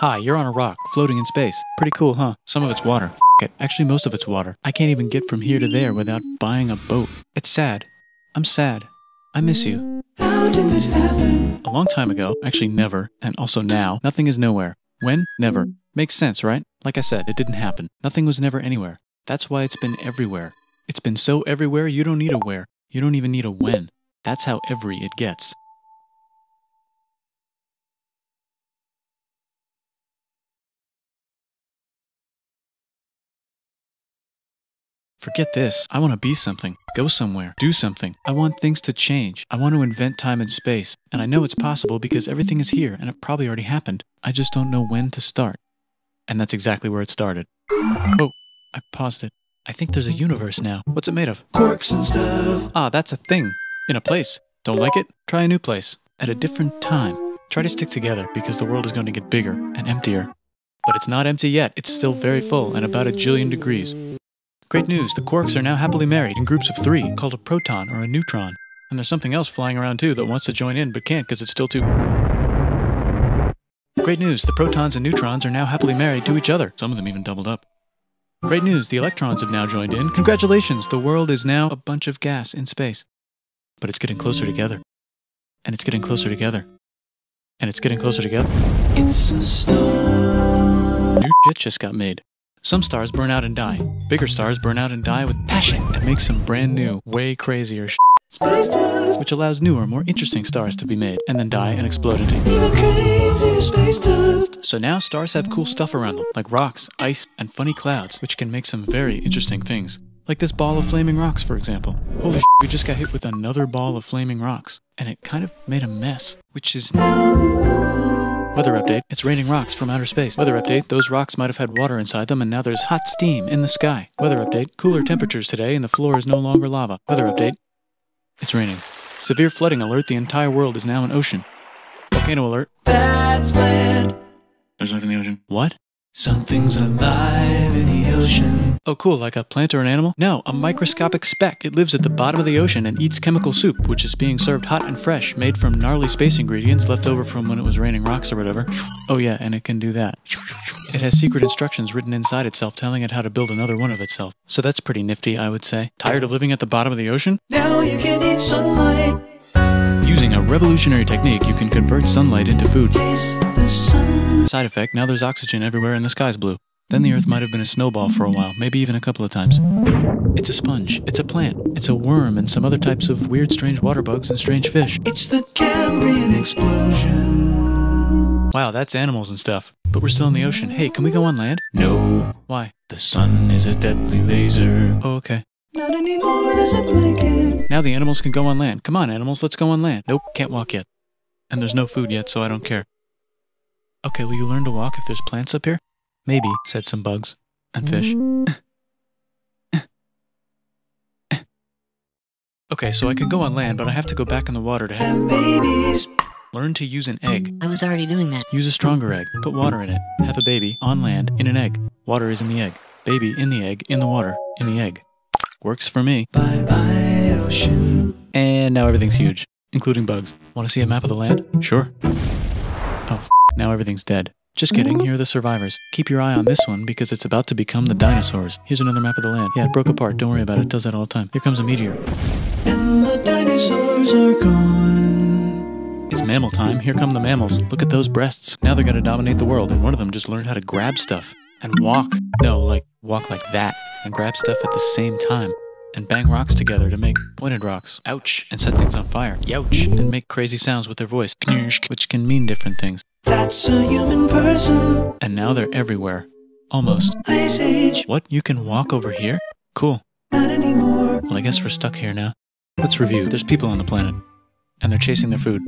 Hi, you're on a rock, floating in space. Pretty cool, huh? Some of it's water. F it. Actually, most of it's water. I can't even get from here to there without buying a boat. It's sad. I'm sad. I miss you. How did this happen? A long time ago, actually never, and also now, nothing is nowhere. When? Never. Makes sense, right? Like I said, it didn't happen. Nothing was never anywhere. That's why it's been everywhere. It's been so everywhere you don't need a where. You don't even need a when. That's how every it gets. Forget this. I want to be something. Go somewhere. Do something. I want things to change. I want to invent time and space. And I know it's possible because everything is here and it probably already happened. I just don't know when to start. And that's exactly where it started. Oh, I paused it. I think there's a universe now. What's it made of? Quarks and stuff. Ah, that's a thing. In a place. Don't like it? Try a new place. At a different time. Try to stick together because the world is going to get bigger and emptier. But it's not empty yet. It's still very full and about 1 jillion degrees. Great news, the quarks are now happily married in groups of 3, called a proton or a neutron. And there's something else flying around too that wants to join in but can't because it's still too... Great news, the protons and neutrons are now happily married to each other. Some of them even doubled up. Great news, the electrons have now joined in. Congratulations, the world is now a bunch of gas in space. But it's getting closer together. And it's getting closer together. And it's getting closer together. It's a star. New shit just got made. Some stars burn out and die. Bigger stars burn out and die with passion and make some brand new, way crazier shit. Space dust. Which allows newer, more interesting stars to be made and then die and explode into Even crazier space dust. So now stars have cool stuff around them, like rocks, ice, and funny clouds, which can make some very interesting things. Like this ball of flaming rocks, for example. Holy shit, we just got hit with another ball of flaming rocks, and it kind of made a mess, which is now the moon. Weather update, it's raining rocks from outer space. Weather update, those rocks might have had water inside them and now there's hot steam in the sky. Weather update, cooler temperatures today and the floor is no longer lava. Weather update, it's raining. Severe flooding alert, the entire world is now an ocean. Volcano alert. That's land. There's life in the ocean. What? Something's alive in the ocean. Oh cool, like a plant or an animal? No, a microscopic speck. It lives at the bottom of the ocean and eats chemical soup, which is being served hot and fresh, made from gnarly space ingredients left over from when it was raining rocks or whatever. Oh yeah, and it can do that. It has secret instructions written inside itself telling it how to build another one of itself. So that's pretty nifty, I would say. Tired of living at the bottom of the ocean? Now you can eat sunlight. Using a revolutionary technique, you can convert sunlight into food. Taste the sun. Side effect, now there's oxygen everywhere and the sky's blue. Then the Earth might have been a snowball for a while, maybe even a couple of times. It's a sponge, it's a plant, it's a worm and some other types of weird strange water bugs and strange fish. It's the Cambrian explosion. Wow, that's animals and stuff. But we're still in the ocean. Hey, can we go on land? No. Why? The sun is a deadly laser. Oh, okay. Not anymore, there's a blanket. Now the animals can go on land. Come on, animals, let's go on land. Nope, can't walk yet. And there's no food yet, so I don't care. Okay, will you learn to walk if there's plants up here? Maybe, said some bugs. And fish. Okay, so I can go on land, but I have to go back in the water to Have babies. learn to use an egg. I was already doing that. Use a stronger egg. Put water in it. Have a baby on land in an egg. Water is in the egg. Baby in the egg, in the water, in the egg. Works for me. Bye bye, ocean. And now everything's huge, including bugs. Want to see a map of the land? Sure. Oh, now everything's dead. Just kidding, here are the survivors. Keep your eye on this one because it's about to become the dinosaurs. Here's another map of the land. Yeah, it broke apart, don't worry about it, it does that all the time. Here comes a meteor. And the dinosaurs are gone. It's mammal time, here come the mammals. Look at those breasts. Now they're gonna dominate the world, and one of them just learned how to grab stuff. And walk. No, like, walk like that. And grab stuff at the same time. And bang rocks together to make pointed rocks. Ouch. And set things on fire. Youch. And make crazy sounds with their voice. Knirsch, which can mean different things. That's a human person. And now they're everywhere. Almost. Ice Age. What? You can walk over here? Cool. Not anymore. Well, I guess we're stuck here now. Let's review. There's people on the planet. And they're chasing their food.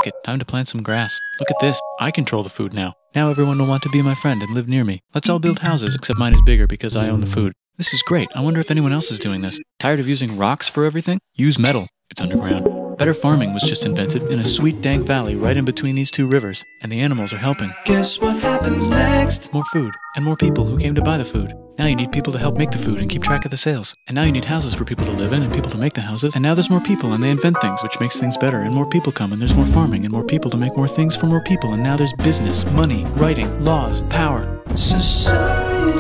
F it. Time to plant some grass. Look at this. I control the food now. Now everyone will want to be my friend and live near me. Let's all build houses, except mine is bigger because I own the food. This is great. I wonder if anyone else is doing this. Tired of using rocks for everything? Use metal. It's underground. Better farming was just invented in a sweet dank valley right in between these two rivers, and the animals are helping. Guess what happens next? More food, and more people who came to buy the food. Now you need people to help make the food and keep track of the sales. And now you need houses for people to live in and people to make the houses. And now there's more people and they invent things, which makes things better. And more people come and there's more farming and more people to make more things for more people. And now there's business, money, writing, laws, power. Society.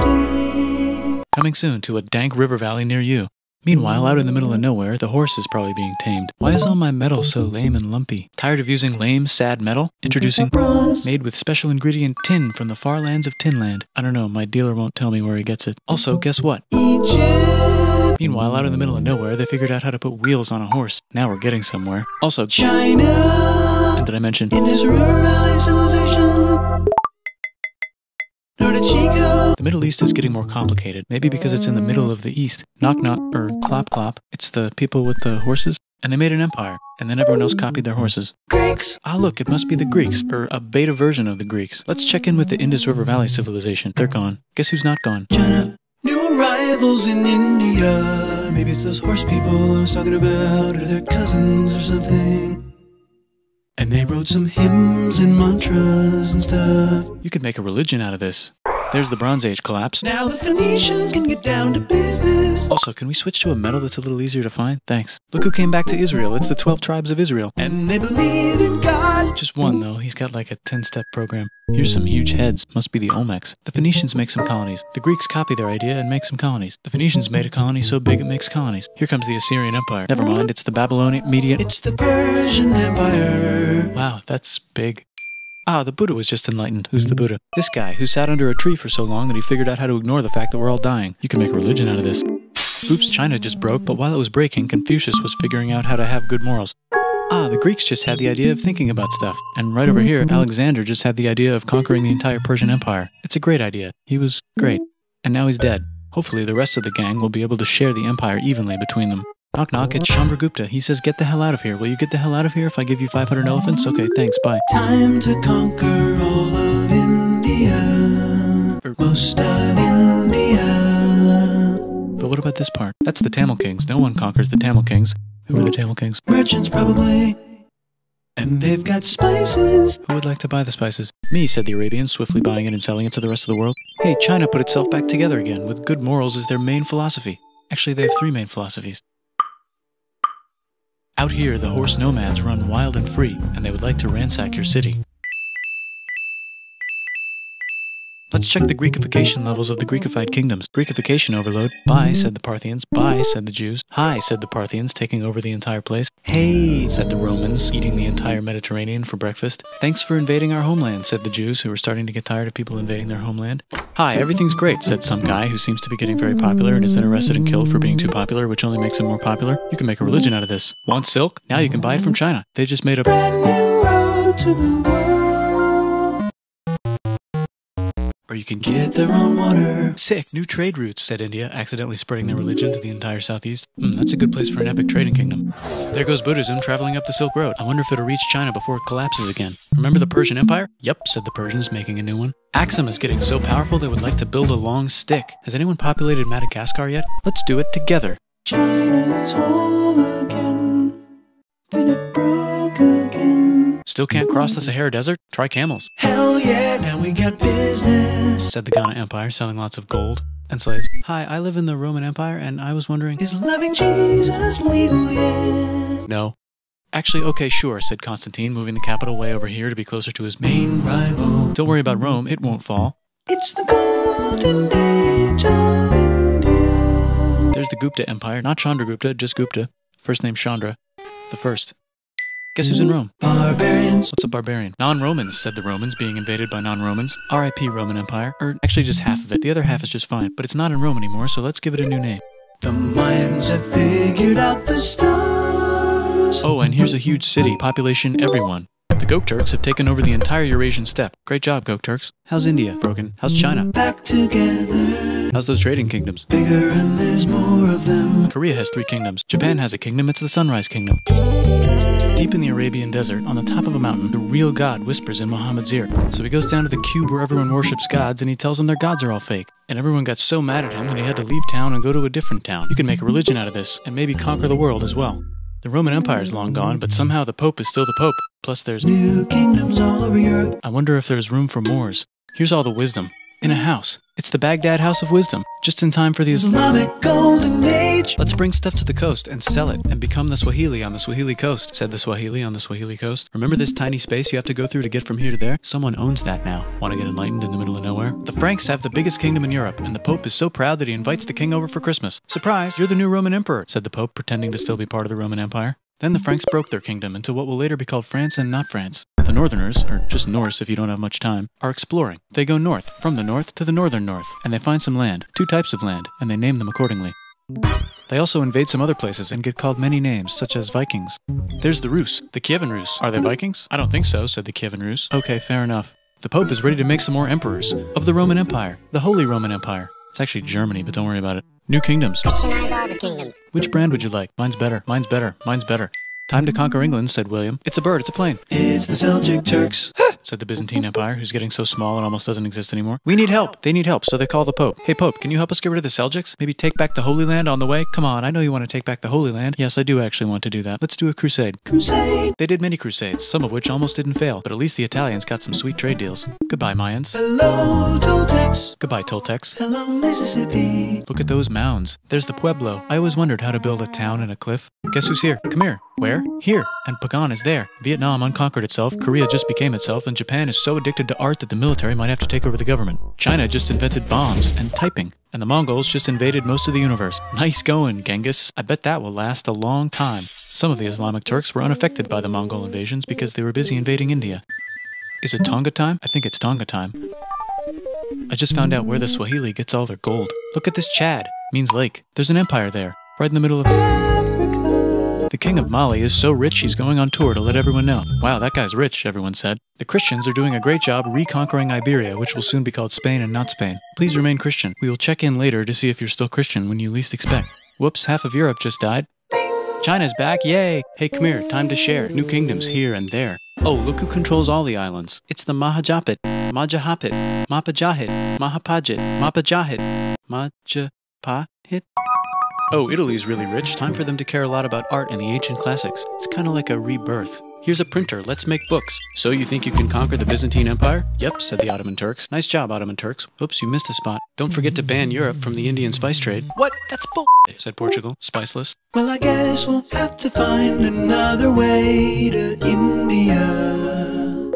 Coming soon to a dank river valley near you. Meanwhile, out in the middle of nowhere, the horse is probably being tamed. Why is all my metal so lame and lumpy? Tired of using lame, sad metal? Introducing bronze, made with special ingredient tin from the far lands of Tinland. I don't know, my dealer won't tell me where he gets it. Also, guess what? Egypt. Meanwhile, out in the middle of nowhere, they figured out how to put wheels on a horse. Now we're getting somewhere. Also, China. And did I mention Indus River Valley Civilization. Chico. The Middle East is getting more complicated, maybe because it's in the middle of the East. Knock knock, or clop clop. It's the people with the horses. And they made an empire, and then everyone else copied their horses. Greeks. Ah look, it must be the Greeks, or a beta version of the Greeks. Let's check in with the Indus River Valley civilization. They're gone. Guess who's not gone? China. New arrivals in India. Maybe it's those horse people I was talking about, or their cousins or something. And they wrote some hymns and mantras and stuff. You could make a religion out of this. There's the Bronze Age collapse. Now the Phoenicians can get down to business. Also, can we switch to a metal that's a little easier to find? Thanks. Look who came back to Israel. It's the 12 tribes of Israel. And they believe in God. Just one, though. He's got like a 10-step program. Here's some huge heads. Must be the Olmecs. The Phoenicians make some colonies. The Greeks copy their idea and make some colonies. The Phoenicians made a colony so big it makes colonies. Here comes the Assyrian Empire. Never mind, it's the Babylonian Median. It's the Persian Empire. Wow, that's big. Ah, the Buddha was just enlightened. Who's the Buddha? This guy, who sat under a tree for so long that he figured out how to ignore the fact that we're all dying. You can make a religion out of this. Oops, China just broke, but while it was breaking, Confucius was figuring out how to have good morals. Ah, the Greeks just had the idea of thinking about stuff. And right over here, Alexander just had the idea of conquering the entire Persian Empire. It's a great idea. He was great. And now he's dead. Hopefully the rest of the gang will be able to share the empire evenly between them. Knock knock, it's Chandragupta. He says, get the hell out of here. Will you get the hell out of here if I give you 500 elephants? Okay, thanks, bye. Time to conquer all of India. Or most of India. But what about this part? That's the Tamil Kings. No one conquers the Tamil Kings. Who are the Tamil Kings? Merchants, probably. And they've got spices. Who would like to buy the spices? Me, said the Arabians, swiftly buying it and selling it to the rest of the world. Hey, China put itself back together again, with good morals as their main philosophy. Actually, they have 3 main philosophies. Out here, the horse nomads run wild and free, and they would like to ransack your city. Let's check the Greekification levels of the Greekified kingdoms. Greekification overload. Bye, said the Parthians. Bye, said the Jews. Hi, said the Parthians, taking over the entire place. Hey, said the Romans, eating the entire Mediterranean for breakfast. Thanks for invading our homeland, said the Jews, who were starting to get tired of people invading their homeland. Hi, everything's great, said some guy who seems to be getting very popular and is then arrested and killed for being too popular, which only makes him more popular. You can make a religion out of this. Want silk? Now you can buy it from China. They just made a Brand new road to the world. Or you can Get their own water. Sick, new trade routes, said India, accidentally spreading their religion to the entire southeast. That's a good place for an epic trading kingdom. There goes Buddhism traveling up the Silk Road. I wonder if it'll reach China before it collapses again. Remember the Persian Empire? Yep, said the Persians, making a new one. Axum is getting so powerful they would like to build a long stick. Has anyone populated Madagascar yet? Let's do it together. China's whole again. Then it broke again. Still can't cross the Sahara Desert? Try camels. Hell yeah, now we got business. Said the Ghana Empire, selling lots of gold and slaves. Hi, I live in the Roman Empire, and I was wondering... Is loving Jesus legal yet? No. Actually, okay, sure, said Constantine, moving the capital way over here to be closer to his main rival. Don't worry about Rome, it won't fall. It's the golden age of India. There's the Gupta Empire, not Chandragupta, just Gupta. First name Chandra. The first. Guess who's in Rome? Barbarians. What's a barbarian? Non-Romans, said the Romans, being invaded by non-Romans. R.I.P. Roman Empire. Or actually just half of it. The other half is just fine. But it's not in Rome anymore, so let's give it a new name. The Mayans have figured out the stars. Oh, and here's a huge city. Population everyone. The Gokturks have taken over the entire Eurasian steppe. Great job, Gokturks. How's India? Broken. How's China? Back together. How's those trading kingdoms? Bigger and there's more of them. Korea has 3 kingdoms. Japan has a kingdom. It's the Sunrise Kingdom. Deep in the Arabian desert, on the top of a mountain, the real God whispers in Muhammad's ear. So he goes down to the cube where everyone worships gods, and he tells them their gods are all fake. And everyone got so mad at him that he had to leave town and go to a different town. You can make a religion out of this, and maybe conquer the world as well. The Roman Empire is long gone, but somehow the Pope is still the Pope. Plus there's new kingdoms all over Europe. I wonder if there's room for Moors. Here's all the wisdom. In a house. It's the Baghdad House of Wisdom, just in time for the Islamic Golden Age. Let's bring stuff to the coast and sell it and become the Swahili on the Swahili coast, said the Swahili on the Swahili coast. Remember this tiny space you have to go through to get from here to there? Someone owns that now. Want to get enlightened in the middle of nowhere? The Franks have the biggest kingdom in Europe, and the Pope is so proud that he invites the king over for Christmas. Surprise, you're the new Roman emperor, said the Pope, pretending to still be part of the Roman Empire. Then the Franks broke their kingdom into what will later be called France and not France. The Northerners, or just Norse if you don't have much time, are exploring. They go north, from the north to the northern north, and they find some land, 2 types of land, and they name them accordingly. They also invade some other places and get called many names, such as Vikings. There's the Rus, the Kievan Rus. Are they Vikings? I don't think so, said the Kievan Rus. Okay, fair enough. The Pope is ready to make some more emperors of the Roman Empire, the Holy Roman Empire. It's actually Germany, but don't worry about it. New kingdoms. Christianize all the kingdoms. Which brand would you like? Mine's better, mine's better, mine's better. Time to conquer England, said William. It's a bird, it's a plane. It's the Seljuk Turks, said the Byzantine Empire, who's getting so small it almost doesn't exist anymore. We need help. They need help, so they call the Pope. Hey, Pope, can you help us get rid of the Seljuks? Maybe take back the Holy Land on the way? Come on, I know you want to take back the Holy Land. Yes, I do actually want to do that. Let's do a crusade. Crusade. They did many crusades, some of which almost didn't fail, but at least the Italians got some sweet trade deals. Goodbye, Mayans. Hello, Toltecs. Goodbye, Toltecs. Hello, Mississippi. Look at those mounds. There's the Pueblo. I always wondered how to build a town in a cliff. Guess who's here? Come here. Where? Here. And Pagan is there. Vietnam unconquered itself, Korea just became itself, and Japan is so addicted to art that the military might have to take over the government. China just invented bombs and typing. And the Mongols just invaded most of the universe. Nice going, Genghis. I bet that will last a long time. Some of the Islamic Turks were unaffected by the Mongol invasions because they were busy invading India. Is it Tonga time? I think it's Tonga time. I just found out where the Swahili gets all their gold. Look at this Chad. Means lake. There's an empire there, right in the middle of Africa. The king of Mali is so rich he's going on tour to let everyone know. Wow, that guy's rich, everyone said. The Christians are doing a great job reconquering Iberia, which will soon be called Spain and not Spain. Please remain Christian. We will check in later to see if you're still Christian when you least expect. Whoops, half of Europe just died. China's back, yay! Hey, come here, time to share. New kingdoms here and there. Oh, look who controls all the islands. It's the Mahajapit, Majahapit, Mapajahit, Mahapajit, Mapajahit, Majapahit. Oh, Italy's really rich. Time for them to care a lot about art and the ancient classics. It's kind of like a rebirth. Here's a printer, let's make books. So you think you can conquer the Byzantine Empire? Yep, said the Ottoman Turks. Nice job, Ottoman Turks. Oops, you missed a spot. Don't forget to ban Europe from the Indian spice trade. What? That's bull***, said Portugal, spiceless. Well, I guess we'll have to find another way to India.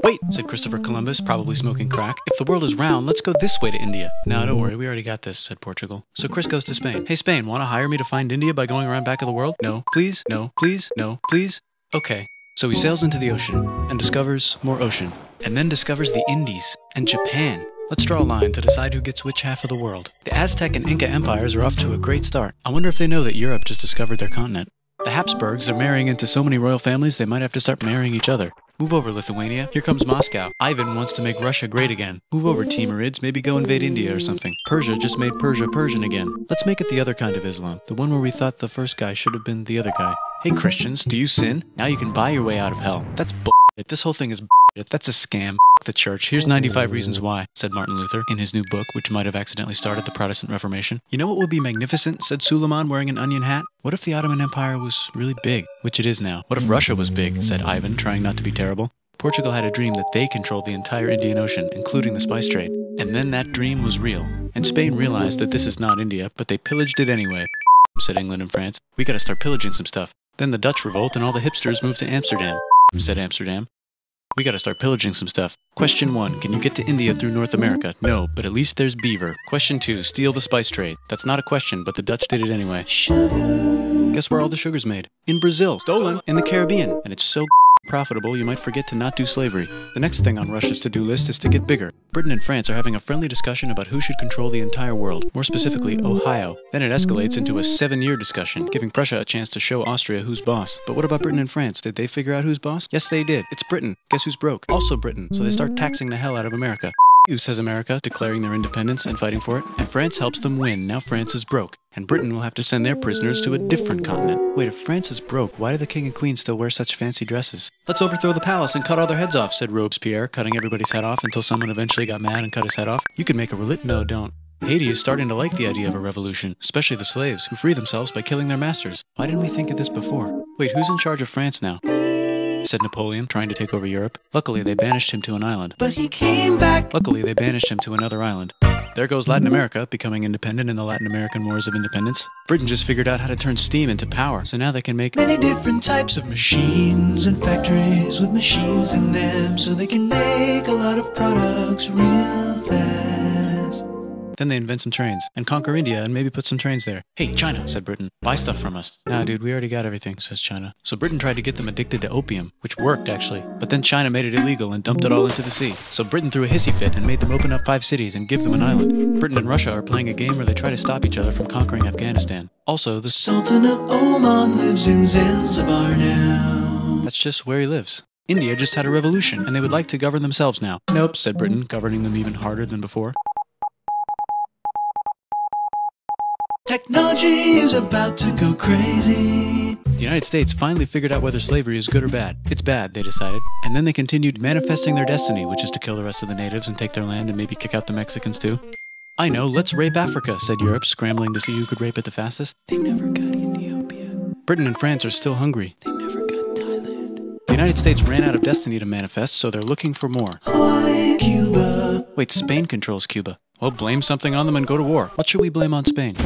Wait, said Christopher Columbus, probably smoking crack. If the world is round, let's go this way to India. No, don't worry, we already got this, said Portugal. So Chris goes to Spain. Hey, Spain, want to hire me to find India by going around back of the world? No, please, no, please, no, please. Okay. So he sails into the ocean and discovers more ocean, and then discovers the Indies and Japan. Let's draw a line to decide who gets which half of the world. The Aztec and Inca empires are off to a great start. I wonder if they know that Europe just discovered their continent. The Habsburgs are marrying into so many royal families they might have to start marrying each other. Move over, Lithuania. Here comes Moscow. Ivan wants to make Russia great again. Move over, Timurids. Maybe go invade India or something. Persia just made Persia Persian again. Let's make it the other kind of Islam. The one where we thought the first guy should have been the other guy. Hey Christians, do you sin? Now you can buy your way out of hell. That's bullshit. This whole thing is bullshit. That's a scam. The church. Here's 95 reasons why, said Martin Luther in his new book, which might have accidentally started the Protestant Reformation. You know what would be magnificent, said Suleiman wearing an onion hat? What if the Ottoman Empire was really big, which it is now? What if Russia was big, said Ivan, trying not to be terrible. Portugal had a dream that they controlled the entire Indian Ocean, including the spice trade. And then that dream was real. And Spain realized that this is not India, but they pillaged it anyway, said England and France. We gotta start pillaging some stuff. Then the Dutch revolt and all the hipsters moved to Amsterdam, said Amsterdam. We gotta start pillaging some stuff. Question 1, can you get to India through North America? No, but at least there's beaver. Question 2, steal the spice trade. That's not a question, but the Dutch did it anyway. Sugar. Guess where all the sugar's made? In Brazil. Stolen. In the Caribbean. And it's so profitable you might forget to not do slavery. The next thing on Russia's to-do list is to get bigger. Britain and France are having a friendly discussion about who should control the entire world, more specifically Ohio. Then it escalates into a 7-year discussion, giving Prussia a chance to show Austria who's boss. But what about Britain and France? Did they figure out who's boss? Yes, they did. It's Britain. Guess who's broke? Also Britain. So they start taxing the hell out of America. You, says America, declaring their independence and fighting for it. And France helps them win. Now France is broke. And Britain will have to send their prisoners to a different continent. Wait, if France is broke, why do the king and queen still wear such fancy dresses? Let's overthrow the palace and cut all their heads off, said Robespierre, cutting everybody's head off until someone eventually got mad and cut his head off. You could make a No, don't. Haiti is starting to like the idea of a revolution, especially the slaves, who free themselves by killing their masters. Why didn't we think of this before? Wait, who's in charge of France now? Said Napoleon, trying to take over Europe. Luckily, they banished him to an island. But he came back. Luckily, they banished him to another island. There goes Latin America, becoming independent in the Latin American Wars of Independence. Britain just figured out how to turn steam into power, so now they can make many different types of machines and factories with machines in them, so they can make a lot of products real fast. Then they invent some trains, and conquer India and maybe put some trains there. Hey, China, said Britain, buy stuff from us. Nah, dude, we already got everything, says China. So Britain tried to get them addicted to opium, which worked, actually. But then China made it illegal and dumped it all into the sea. So Britain threw a hissy fit and made them open up 5 cities and give them an island. Britain and Russia are playing a game where they try to stop each other from conquering Afghanistan. Also, the Sultan of Oman lives in Zanzibar now. That's just where he lives. India just had a revolution, and they would like to govern themselves now. Nope, said Britain, governing them even harder than before. Technology is about to go crazy. The United States finally figured out whether slavery is good or bad. It's bad, they decided. And then they continued manifesting their destiny, which is to kill the rest of the natives and take their land and maybe kick out the Mexicans too. I know, let's rape Africa, said Europe, scrambling to see who could rape it the fastest. They never got Ethiopia. Britain and France are still hungry. They never got Thailand. The United States ran out of destiny to manifest, so they're looking for more. Hawaii, Cuba. Wait, Spain controls Cuba. Well, blame something on them and go to war. What should we blame on Spain?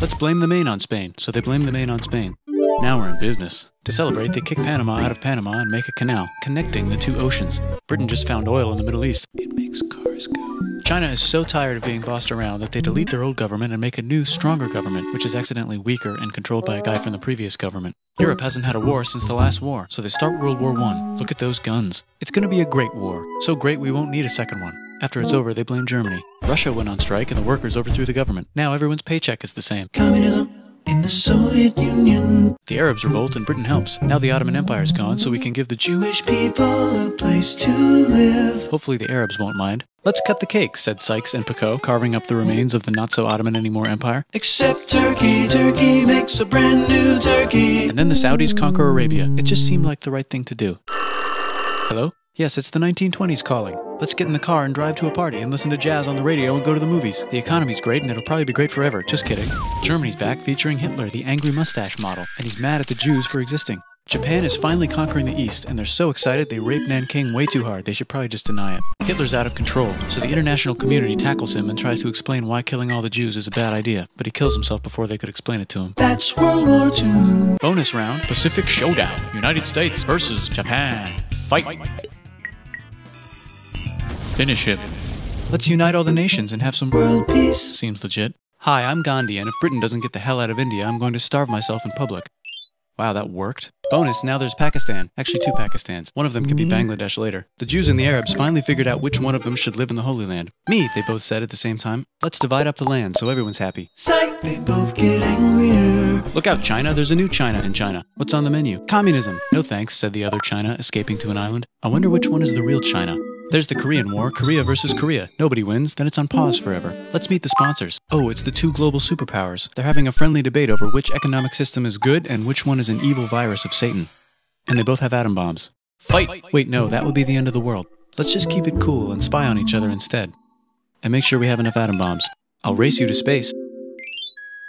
Let's blame the Maine on Spain. So they blame the Maine on Spain. Now we're in business. To celebrate, they kick Panama out of Panama and make a canal, connecting the 2 oceans. Britain just found oil in the Middle East. It makes cars go. China is so tired of being bossed around that they delete their old government and make a new, stronger government, which is accidentally weaker and controlled by a guy from the previous government. Europe hasn't had a war since the last war, so they start World War I. Look at those guns. It's gonna be a great war. So great we won't need a second one. After it's over, they blame Germany. Russia went on strike and the workers overthrew the government. Now everyone's paycheck is the same. Communism in the Soviet Union. The Arabs revolt and Britain helps. Now the Ottoman Empire's gone, so we can give the Jewish people a place to live. Hopefully the Arabs won't mind. Let's cut the cake, said Sykes and Picot, carving up the remains of the not-so-Ottoman-anymore empire. Except Turkey. Turkey makes a brand new Turkey. And then the Saudis conquer Arabia. It just seemed like the right thing to do. Hello? Yes, it's the 1920s calling. Let's get in the car and drive to a party and listen to jazz on the radio and go to the movies. The economy's great and it'll probably be great forever. Just kidding. Germany's back featuring Hitler, the angry mustache model, and he's mad at the Jews for existing. Japan is finally conquering the East, and they're so excited they rape Nanking way too hard. They should probably just deny it. Hitler's out of control, so the international community tackles him and tries to explain why killing all the Jews is a bad idea, but he kills himself before they could explain it to him. That's World War II. Bonus round, Pacific Showdown. United States versus Japan. Fight! Finish him. Let's unite all the nations and have some world peace. Seems legit. Hi, I'm Gandhi, and if Britain doesn't get the hell out of India, I'm going to starve myself in public. Wow, that worked. Bonus, now there's Pakistan. Actually, 2 Pakistans. One of them could be Bangladesh later. The Jews and the Arabs finally figured out which one of them should live in the Holy Land. Me, they both said at the same time. Let's divide up the land so everyone's happy. Psych, they both get angrier. Look out, China. There's a new China in China. What's on the menu? Communism. No thanks, said the other China, escaping to an island. I wonder which one is the real China. There's the Korean War, Korea versus Korea. Nobody wins, then it's on pause forever. Let's meet the sponsors. Oh, it's the 2 global superpowers. They're having a friendly debate over which economic system is good and which one is an evil virus of Satan. And they both have atom bombs. Fight! Wait, no, that would be the end of the world. Let's just keep it cool and spy on each other instead. And make sure we have enough atom bombs. I'll race you to space.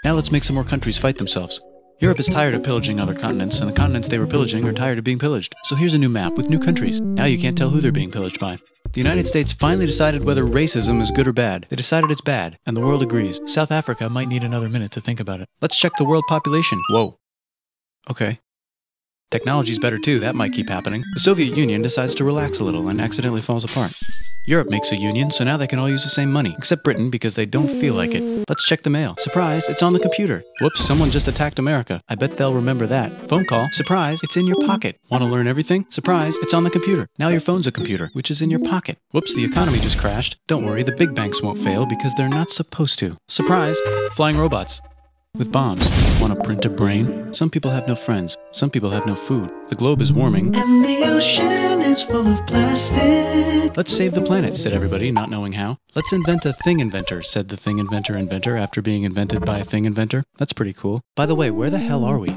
Now let's make some more countries fight themselves. Europe is tired of pillaging other continents, and the continents they were pillaging are tired of being pillaged. So here's a new map with new countries. Now you can't tell who they're being pillaged by. The United States finally decided whether racism is good or bad. They decided it's bad, and the world agrees. South Africa might need another minute to think about it. Let's check the world population. Whoa. Okay. Technology's better too, that might keep happening. The Soviet Union decides to relax a little and accidentally falls apart. Europe makes a union, so now they can all use the same money, except Britain because they don't feel like it. Let's check the mail. Surprise, it's on the computer. Whoops, someone just attacked America. I bet they'll remember that. Phone call. Surprise, it's in your pocket. Want to learn everything? Surprise, it's on the computer. Now your phone's a computer, which is in your pocket. Whoops, the economy just crashed. Don't worry, the big banks won't fail because they're not supposed to. Surprise, flying robots. With bombs. Want to print a brain? Some people have no friends. Some people have no food. The globe is warming. And the ocean is full of plastic. Let's save the planet, said everybody, not knowing how. Let's invent a thing inventor, said the thing inventor after being invented by a thing inventor. That's pretty cool. By the way, where the hell are we?